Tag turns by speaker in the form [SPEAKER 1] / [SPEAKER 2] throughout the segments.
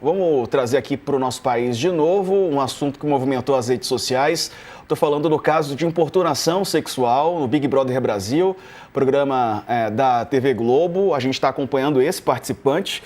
[SPEAKER 1] Vamos trazer aqui para o nosso país de novo um assunto que movimentou as redes sociais. Estou falando do caso de importunação sexual no Big Brother Brasil, programa da TV Globo. A gente está acompanhando esse participante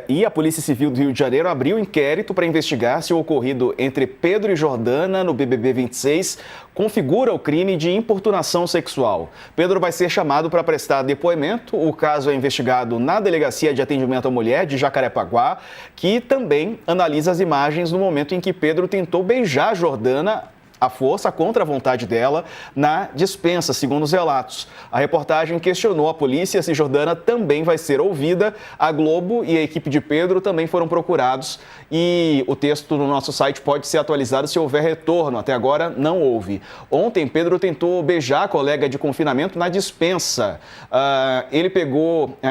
[SPEAKER 1] e a Polícia Civil do Rio de Janeiro abriu inquérito para investigar se o ocorrido entre Pedro e Jordana no BBB 26 configura o crime de importunação sexual. Pedro vai ser chamado para prestar depoimento. O caso é investigado na Delegacia de Atendimento à Mulher de Jacarepaguá, que também analisa as imagens no momento em que Pedro tentou beijar Jordana à força, contra a vontade dela, na despensa, segundo os relatos. A reportagem questionou a polícia se Jordana também vai ser ouvida. A Globo e a equipe de Pedro também foram procurados e o texto no nosso site pode ser atualizado se houver retorno. Até agora, não houve. Ontem, Pedro tentou beijar a colega de confinamento na despensa.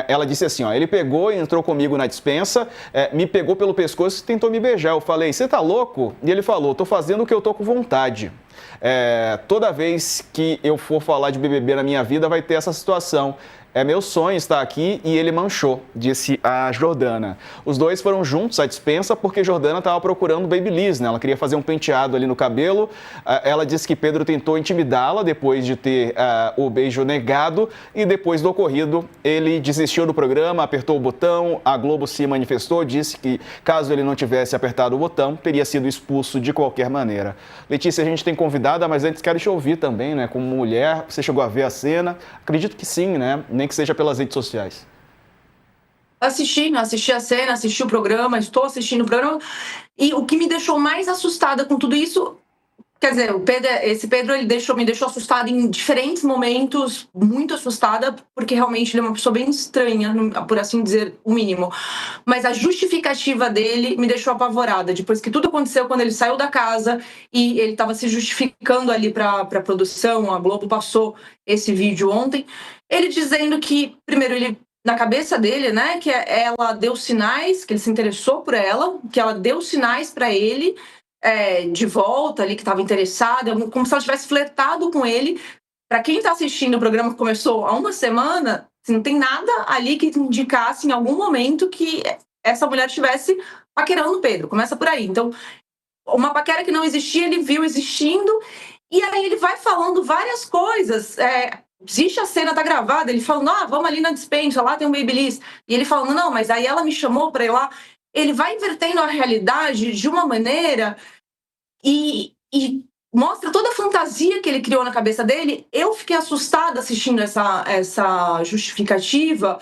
[SPEAKER 1] Ela disse assim, ele pegou e entrou comigo na despensa, me pegou pelo pescoço e tentou me beijar. Eu falei, você tá louco? E ele falou, tô fazendo o que eu tô com vontade. Toda vez que eu for falar de BBB na minha vida, vai ter essa situação. É meu sonho estar aqui e ele manchou, disse a Jordana. Os dois foram juntos à despensa porque Jordana estava procurando babyliss, né? Ela queria fazer um penteado ali no cabelo. Ela disse que Pedro tentou intimidá-la depois de ter o beijo negado e depois do ocorrido ele desistiu do programa, apertou o botão. A Globo se manifestou, disse que caso ele não tivesse apertado o botão, teria sido expulso de qualquer maneira. Letícia, a gente tem convidada, mas antes quero te ouvir também, né? Como mulher, você chegou a ver a cena? Acredito que sim, né? Nem que seja pelas redes sociais.
[SPEAKER 2] Assisti a cena, assisti o programa, estou assistindo o programa. E o que me deixou mais assustada com tudo isso, quer dizer, esse Pedro me deixou assustada em diferentes momentos, muito assustada, porque realmente ele é uma pessoa bem estranha, por assim dizer, o mínimo. Mas a justificativa dele me deixou apavorada. Depois que tudo aconteceu, quando ele saiu da casa e ele estava se justificando ali para a produção, a Globo passou esse vídeo ontem, ele dizendo que, primeiro, ele na cabeça dele, né, que ela deu sinais, que ele se interessou por ela, que ela deu sinais para ele de volta ali, que estava interessada, como se ela tivesse flertado com ele. Para quem está assistindo o programa que começou há uma semana, não tem nada ali que indicasse em algum momento que essa mulher estivesse paquerando o Pedro. Começa por aí. Então, uma paquera que não existia, ele viu existindo, e aí ele vai falando várias coisas. Existe a cena, tá gravada, ele falando, vamos ali na despensa, lá tem um babyliss. E ele falando, não, mas aí ela me chamou pra ir lá. Ele vai invertendo a realidade de uma maneira e mostra toda a fantasia que ele criou na cabeça dele. Eu fiquei assustada assistindo essa justificativa,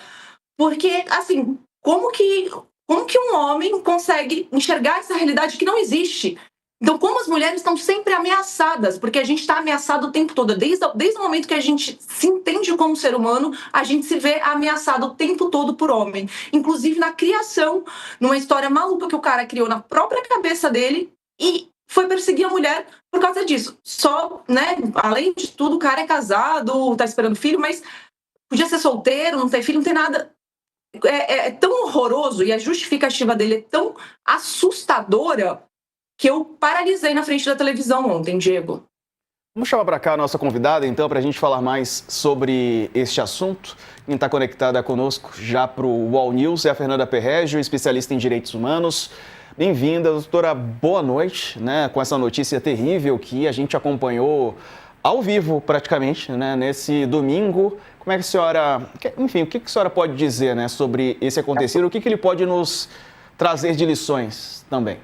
[SPEAKER 2] porque, assim, como que um homem consegue enxergar essa realidade que não existe? Então, como as mulheres estão sempre ameaçadas, porque a gente está ameaçado o tempo todo. Desde o momento que a gente se entende como ser humano, a gente se vê ameaçado o tempo todo por homem. Inclusive na criação, numa história maluca que o cara criou na própria cabeça dele e foi perseguir a mulher por causa disso. Só, né, além de tudo, o cara é casado, tá esperando filho, mas podia ser solteiro, não ter filho, não tem nada. É tão horroroso e a justificativa dele é tão assustadora que eu paralisei na frente da televisão ontem, Diego.
[SPEAKER 1] Vamos chamar para cá a nossa convidada, então, para a gente falar mais sobre este assunto. Quem está conectada conosco já para o UOL News é a Fernanda Perrégio, especialista em direitos humanos. Bem-vinda, doutora, boa noite, né? Com essa notícia terrível que a gente acompanhou ao vivo, praticamente, né? Nesse domingo. Como é que a senhora... Enfim, o que a senhora pode dizer, né, sobre esse acontecido? O que ele pode nos trazer de lições também?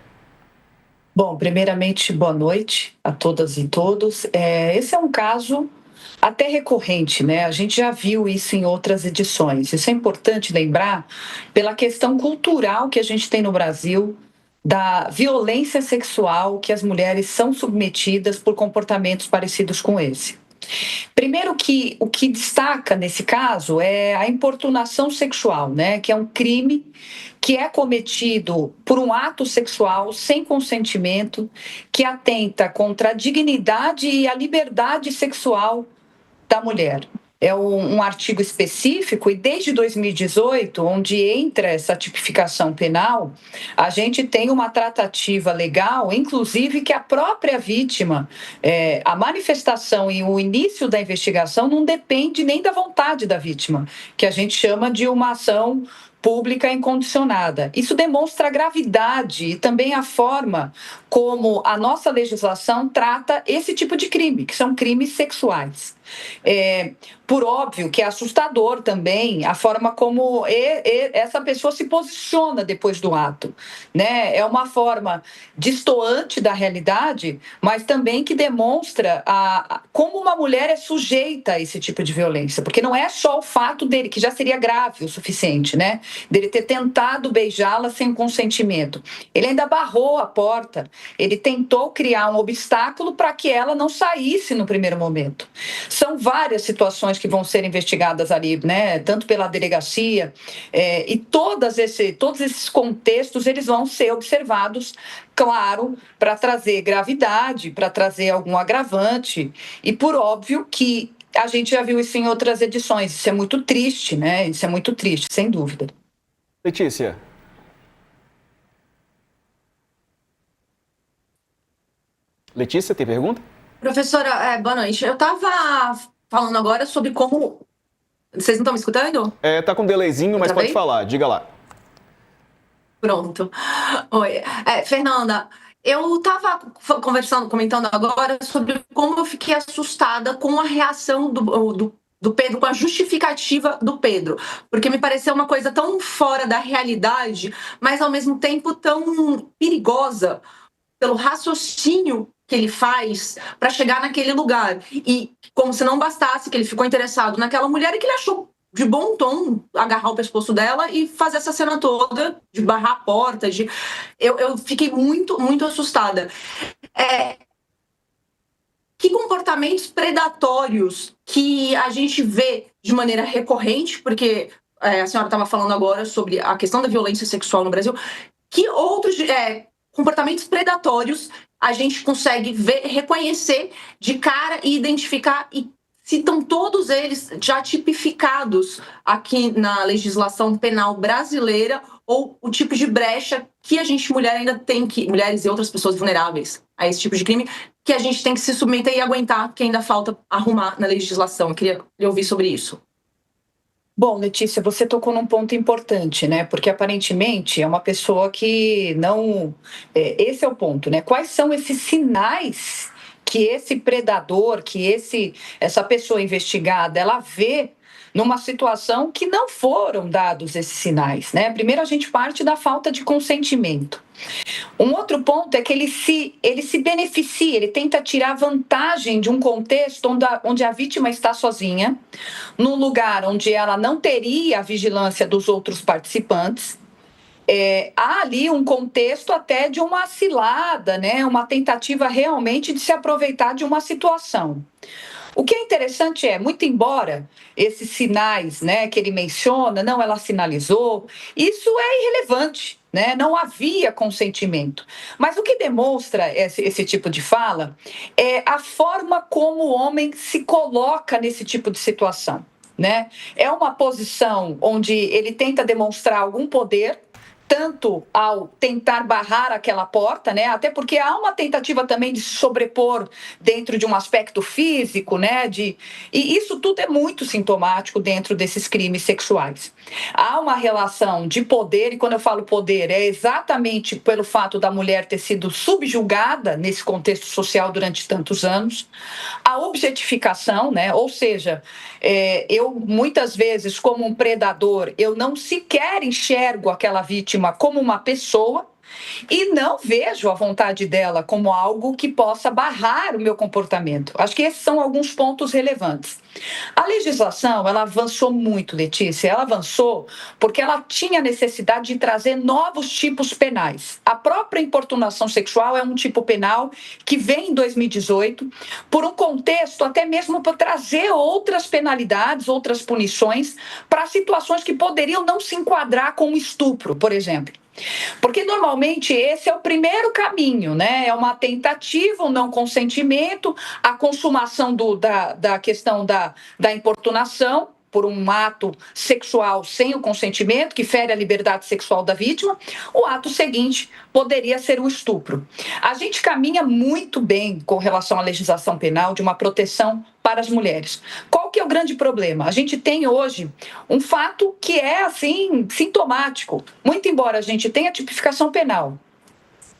[SPEAKER 3] Bom, primeiramente, boa noite a todas e todos. Esse é um caso até recorrente, né? A gente já viu isso em outras edições. Isso é importante lembrar pela questão cultural que a gente tem no Brasil, da violência sexual que as mulheres são submetidas por comportamentos parecidos com esse. Primeiro que o que destaca nesse caso é a importunação sexual, né? Que é um crime que é cometido por um ato sexual sem consentimento, que atenta contra a dignidade e a liberdade sexual da mulher. É um artigo específico e desde 2018, onde entra essa tipificação penal, a gente tem uma tratativa legal, inclusive que a própria vítima, a manifestação e o início da investigação não depende nem da vontade da vítima, que a gente chama de uma ação pública incondicionada. Isso demonstra a gravidade e também a forma como a nossa legislação trata esse tipo de crime, que são crimes sexuais. Por óbvio que é assustador também a forma como essa pessoa se posiciona depois do ato, né? É uma forma destoante da realidade, mas também que demonstra como uma mulher é sujeita a esse tipo de violência, porque não é só o fato dele, que já seria grave o suficiente, né? Dele ter tentado beijá-la sem consentimento. Ele ainda barrou a porta, ele tentou criar um obstáculo para que ela não saísse no primeiro momento. São várias situações que vão ser investigadas ali, né? Tanto pela delegacia, e todos esses contextos eles vão ser observados, claro, para trazer gravidade, para trazer algum agravante, e por óbvio que a gente já viu isso em outras edições. Isso é muito triste, né? Isso é muito triste, sem dúvida.
[SPEAKER 1] Letícia. Letícia, tem pergunta?
[SPEAKER 2] Professora, boa noite. Eu estava falando agora sobre como... Vocês não estão me escutando?
[SPEAKER 1] Tá com um delayzinho, mas pode falar. Diga lá.
[SPEAKER 2] Pronto. Oi. Fernanda, eu estava comentando agora sobre como eu fiquei assustada com a reação do Pedro, com a justificativa do Pedro, porque me pareceu uma coisa tão fora da realidade, mas ao mesmo tempo tão perigosa pelo raciocínio que ele faz para chegar naquele lugar. E como se não bastasse que ele ficou interessado naquela mulher e que ele achou de bom tom agarrar o pescoço dela e fazer essa cena toda de barrar a porta. Eu fiquei muito, muito assustada. Que comportamentos predatórios que a gente vê de maneira recorrente, porque a senhora estava falando agora sobre a questão da violência sexual no Brasil, que outros comportamentos predatórios a gente consegue ver, reconhecer de cara e identificar, e se estão todos eles já tipificados aqui na legislação penal brasileira, ou o tipo de brecha que a gente, mulher, ainda tem que, mulheres e outras pessoas vulneráveis a esse tipo de crime, que a gente tem que se submeter e aguentar, que ainda falta arrumar na legislação. Eu queria ouvir sobre isso.
[SPEAKER 3] Bom, Letícia, você tocou num ponto importante, né? Porque aparentemente é uma pessoa que não... esse é o ponto, né? Quais são esses sinais que esse predador, que essa pessoa investigada, ela vê numa situação que não foram dados esses sinais, né? Primeiro a gente parte da falta de consentimento. Um outro ponto é que ele se beneficia, ele tenta tirar vantagem de um contexto onde a vítima está sozinha, num lugar onde ela não teria a vigilância dos outros participantes. Há ali um contexto até de uma cilada, né? Uma tentativa realmente de se aproveitar de uma situação. O que é interessante muito embora esses sinais, né, que ele menciona, não, ela sinalizou, isso é irrelevante, né? Não havia consentimento. Mas o que demonstra esse tipo de fala é a forma como o homem se coloca nesse tipo de situação, né? É uma posição onde ele tenta demonstrar algum poder, tanto ao tentar barrar aquela porta, né? Até porque há uma tentativa também de se sobrepor dentro de um aspecto físico, né? E isso tudo é muito sintomático dentro desses crimes sexuais. Há uma relação de poder, e quando eu falo poder, é exatamente pelo fato da mulher ter sido subjugada nesse contexto social durante tantos anos. A objetificação, né? Ou seja, eu muitas vezes, como um predador, eu não sequer enxergo aquela vítima como uma pessoa e não vejo a vontade dela como algo que possa barrar o meu comportamento. Acho que esses são alguns pontos relevantes. A legislação, ela avançou muito, Letícia. Ela avançou porque ela tinha necessidade de trazer novos tipos penais. A própria importunação sexual é um tipo penal que vem em 2018 por um contexto até mesmo para trazer outras penalidades, outras punições para situações que poderiam não se enquadrar como estupro, por exemplo. Porque normalmente esse é o primeiro caminho, né? É uma tentativa, um não consentimento, a consumação da questão da importunação por um ato sexual sem o consentimento, que fere a liberdade sexual da vítima. O ato seguinte poderia ser o estupro. A gente caminha muito bem com relação à legislação penal de uma proteção para as mulheres. Qual que é o grande problema? A gente tem hoje um fato que é, assim, sintomático. Muito embora a gente tenha tipificação penal,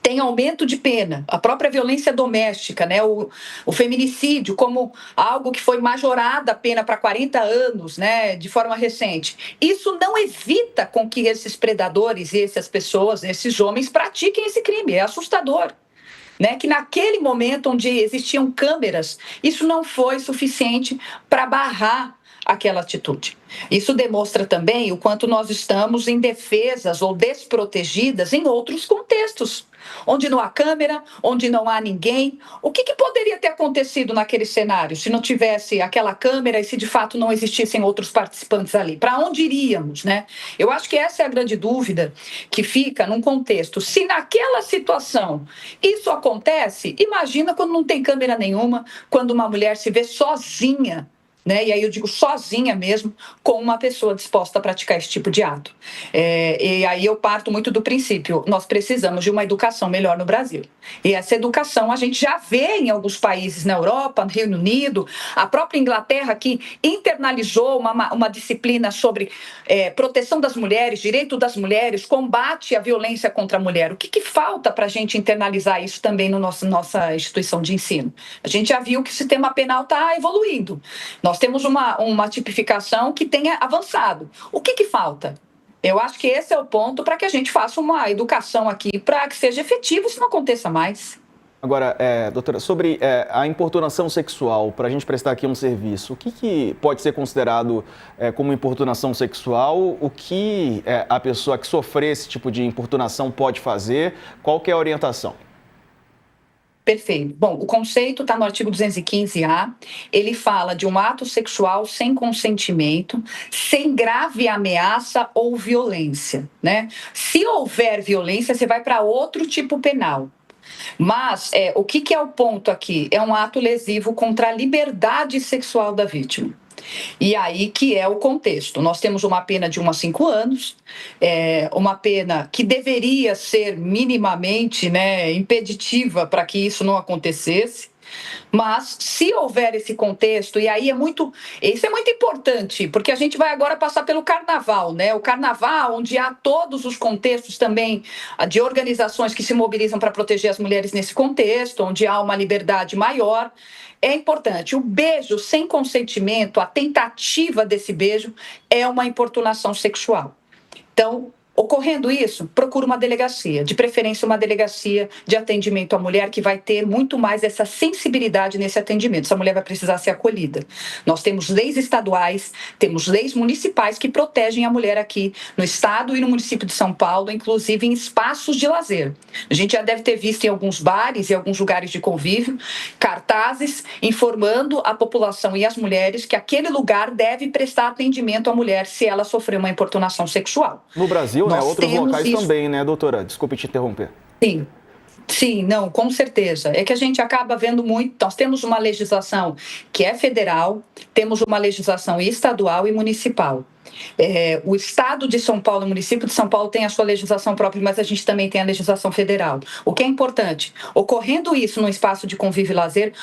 [SPEAKER 3] tem aumento de pena, a própria violência doméstica, né? O feminicídio como algo que foi majorada a pena para 40 anos, né? De forma recente. Isso não evita com que esses predadores e essas pessoas, esses homens, pratiquem esse crime. É assustador. Né, que naquele momento onde existiam câmeras, isso não foi suficiente para barrar aquela atitude. Isso demonstra também o quanto nós estamos indefesas ou desprotegidas em outros contextos, onde não há câmera, onde não há ninguém. O que poderia ter acontecido naquele cenário se não tivesse aquela câmera e se de fato não existissem outros participantes ali? Para onde iríamos, né? Eu acho que essa é a grande dúvida que fica num contexto. Se naquela situação isso acontece, imagina quando não tem câmera nenhuma, quando uma mulher se vê sozinha, né? E aí eu digo sozinha mesmo, com uma pessoa disposta a praticar esse tipo de ato. E aí eu parto muito do princípio, nós precisamos de uma educação melhor no Brasil. E essa educação a gente já vê em alguns países na Europa, no Reino Unido, a própria Inglaterra que internalizou uma disciplina sobre proteção das mulheres, direito das mulheres, combate à violência contra a mulher. O que falta para a gente internalizar isso também na nossa instituição de ensino? A gente já viu que o sistema penal está evoluindo. Nós temos uma tipificação que tenha avançado. O que falta? Eu acho que esse é o ponto para que a gente faça uma educação aqui para que seja efetivo e isso não aconteça mais.
[SPEAKER 1] Agora, doutora, sobre a importunação sexual, para a gente prestar aqui um serviço, o que pode ser considerado como importunação sexual? O que a pessoa que sofrer esse tipo de importunação pode fazer? Qual que é a orientação?
[SPEAKER 3] Perfeito. Bom, o conceito está no artigo 215-A. Ele fala de um ato sexual sem consentimento, sem grave ameaça ou violência, né? Se houver violência, você vai para outro tipo penal. Mas o que é o ponto aqui? É um ato lesivo contra a liberdade sexual da vítima. E aí que é o contexto. Nós temos uma pena de 1 a 5 anos, uma pena que deveria ser minimamente, né, impeditiva para que isso não acontecesse. Mas se houver esse contexto, e aí isso é muito importante, porque a gente vai agora passar pelo carnaval, né? O carnaval, onde há todos os contextos também de organizações que se mobilizam para proteger as mulheres nesse contexto, onde há uma liberdade maior. É importante. O beijo sem consentimento, a tentativa desse beijo, é uma importunação sexual. Então, ocorrendo isso, procura uma delegacia, de preferência uma delegacia de atendimento à mulher que vai ter muito mais essa sensibilidade nesse atendimento. Essa mulher vai precisar ser acolhida. Nós temos leis estaduais, temos leis municipais que protegem a mulher aqui no estado e no município de São Paulo, inclusive em espaços de lazer. A gente já deve ter visto em alguns bares e alguns lugares de convívio cartazes informando a população e as mulheres que aquele lugar deve prestar atendimento à mulher se ela sofrer uma importunação sexual.
[SPEAKER 1] No Brasil, né? Outros locais isso também, né, doutora? Desculpe te interromper.
[SPEAKER 3] Sim, não, com certeza. É que a gente acaba vendo muito. Nós temos uma legislação que é federal, temos uma legislação estadual e municipal. O estado de São Paulo, o município de São Paulo tem a sua legislação própria, mas a gente também tem a legislação federal. O que é importante, ocorrendo isso no espaço de convívio e lazer,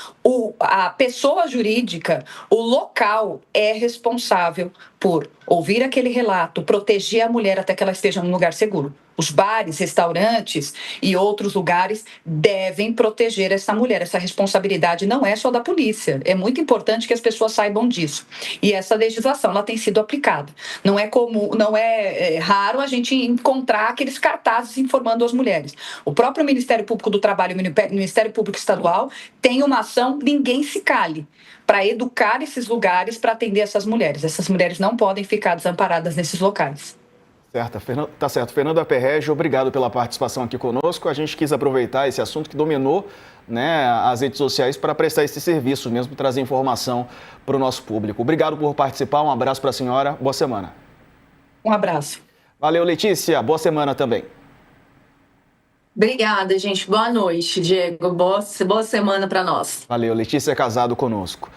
[SPEAKER 3] a pessoa jurídica, o local é responsável por ouvir aquele relato, proteger a mulher até que ela esteja num lugar seguro. Os bares, restaurantes e outros lugares devem proteger essa mulher. Essa responsabilidade não é só da polícia. É muito importante que as pessoas saibam disso. E essa legislação ela tem sido aplicada. Não é raro a gente encontrar aqueles cartazes informando as mulheres. O próprio Ministério Público do Trabalho e o Ministério Público Estadual tem uma ação Ninguém Se Cale, para educar esses lugares, para atender essas mulheres. Essas mulheres não podem ficar desamparadas nesses locais.
[SPEAKER 1] Tá certo. Fernanda Perrege, obrigado pela participação aqui conosco. A gente quis aproveitar esse assunto que dominou, né, as redes sociais para prestar esse serviço mesmo, trazer informação para o nosso público. Obrigado por participar, um abraço para a senhora, boa semana.
[SPEAKER 3] Um abraço.
[SPEAKER 1] Valeu, Letícia, boa semana também.
[SPEAKER 2] Obrigada, gente. Boa noite, Diego. Boa semana para nós.
[SPEAKER 1] Valeu, Letícia Casado conosco.